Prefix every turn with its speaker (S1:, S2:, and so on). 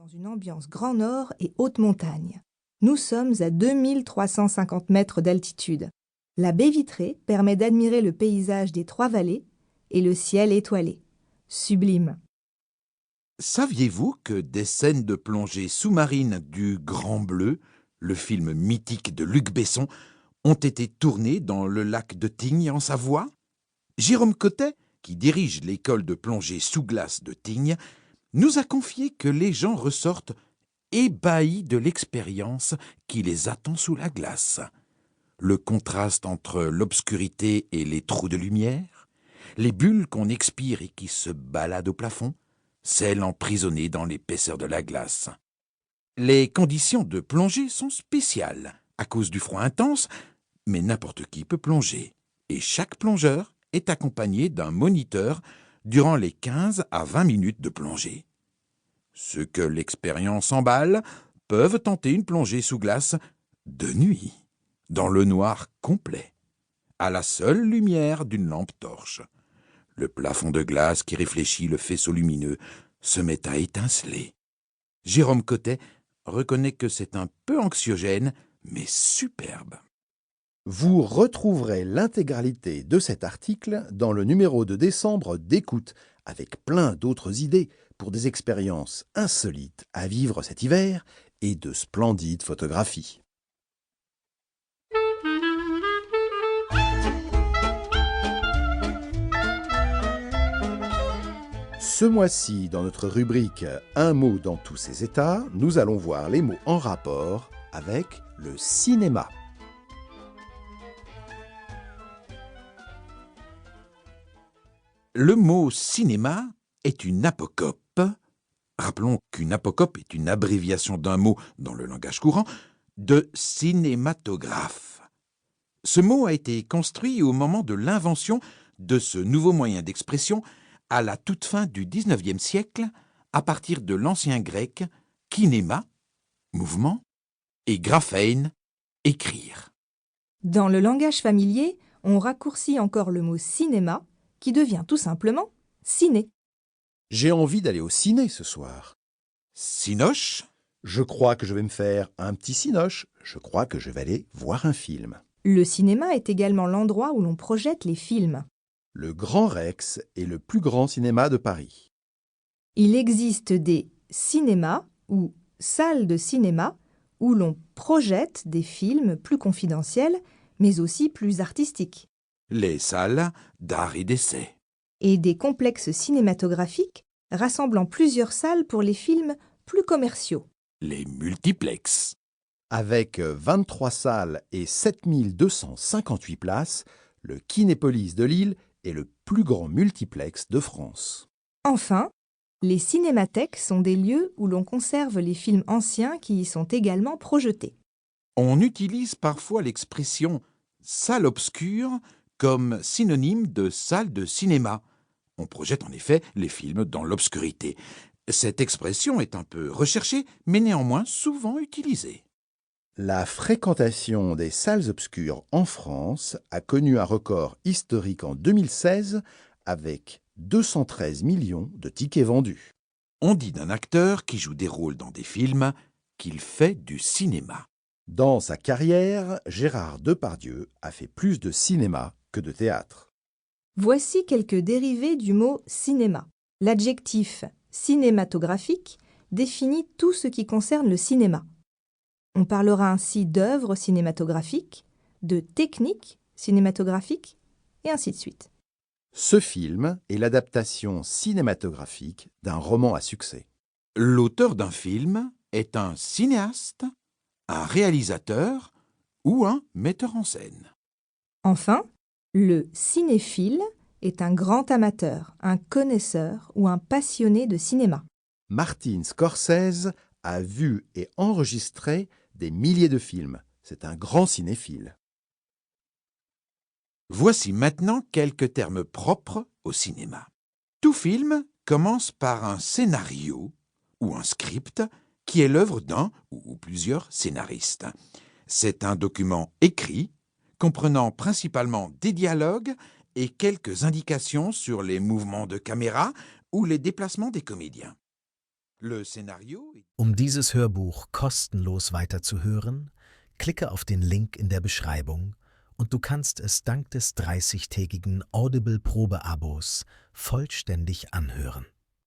S1: dans une ambiance Grand Nord et haute montagne. Nous sommes à 2350 mètres d'altitude. La baie vitrée permet d'admirer le paysage des Trois-Vallées et le ciel étoilé. Sublime.
S2: Saviez-vous que des scènes de plongée sous-marine du Grand Bleu, le film mythique de Luc Besson, ont été tournées dans le lac de Tignes en Savoie? Jérôme Cottet, qui dirige l'école de plongée sous glace de Tignes, nous a confié que les gens ressortent ébahis de l'expérience qui les attend sous la glace. Le contraste entre l'obscurité et les trous de lumière, les bulles qu'on expire et qui se baladent au plafond, celles emprisonnées dans l'épaisseur de la glace. Les conditions de plongée sont spéciales, à cause du froid intense, mais n'importe qui peut plonger. Et chaque plongeur est accompagné d'un moniteur durant les 15 à 20 minutes de plongée. Ceux que l'expérience emballe peuvent tenter une plongée sous glace de nuit, dans le noir complet, à la seule lumière d'une lampe torche. Le plafond de glace qui réfléchit le faisceau lumineux se met à étinceler. Jérôme Cottet reconnaît que c'est un peu anxiogène, mais superbe.
S3: Vous retrouverez l'intégralité de cet article dans le numéro de décembre d'Écoute, avec plein d'autres idées pour des expériences insolites à vivre cet hiver et de splendides photographies. Ce mois-ci, dans notre rubrique « Un mot dans tous ses états », nous allons voir les mots en rapport avec le cinéma.
S2: Le mot cinéma est une apocope. Rappelons qu'une apocope est une abréviation d'un mot dans le langage courant de cinématographe. Ce mot a été construit au moment de l'invention de ce nouveau moyen d'expression à la toute fin du XIXe siècle, à partir de l'ancien grec kinéma, mouvement, et graphein, écrire.
S1: Dans le langage familier, on raccourcit encore le mot cinéma, qui devient tout simplement ciné.
S3: J'ai envie d'aller au ciné ce soir.
S2: Cinoche,
S3: Je crois que je vais me faire un petit cinoche. Je crois que je vais aller voir un film.
S1: Le cinéma est également l'endroit où l'on projette les films.
S3: Le Grand Rex est le plus grand cinéma de Paris.
S1: Il existe des cinémas ou salles de cinéma où l'on projette des films plus confidentiels, mais aussi plus artistiques,
S2: les salles d'art et d'essai.
S1: et des complexes cinématographiques rassemblant plusieurs salles pour les films plus commerciaux.
S2: Les multiplex.
S3: Avec 23 salles et 7258 places, le Kinépolis de Lille est le plus grand multiplex de France.
S1: Enfin, les cinémathèques sont des lieux où l'on conserve les films anciens qui y sont également projetés.
S2: On utilise parfois l'expression salle obscure comme synonyme de salle de cinéma. On projette en effet les films dans l'obscurité. Cette expression est un peu recherchée, mais néanmoins souvent utilisée.
S3: La fréquentation des salles obscures en France a connu un record historique en 2016 avec 213 millions de tickets vendus.
S2: On dit d'un acteur qui joue des rôles dans des films qu'il fait du cinéma.
S3: Dans sa carrière, Gérard Depardieu a fait plus de cinéma que de théâtre.
S1: Voici quelques dérivés du mot cinéma. L'adjectif cinématographique définit tout ce qui concerne le cinéma. On parlera ainsi d'œuvres cinématographiques, de techniques cinématographiques, et ainsi de suite.
S3: Ce film est l'adaptation cinématographique d'un roman à succès.
S2: L'auteur d'un film est un cinéaste, un réalisateur ou un metteur en scène.
S1: Enfin, le cinéphile est un grand amateur, un connaisseur ou un passionné de cinéma.
S3: Martin Scorsese a vu et enregistré des milliers de films. C'est un grand cinéphile.
S2: Voici maintenant quelques termes propres au cinéma. Tout film commence par un scénario ou un script qui est l'œuvre d'un ou plusieurs scénaristes. C'est un document écrit comprenant principalement des dialogues et quelques indications sur les mouvements de caméra ou les déplacements des comédiens. Le scénario est...
S4: Um dieses Hörbuch kostenlos weiterzuhören, klicke auf den Link in der Beschreibung und du kannst es dank des 30-tägigen Audible-Probeabos vollständig anhören.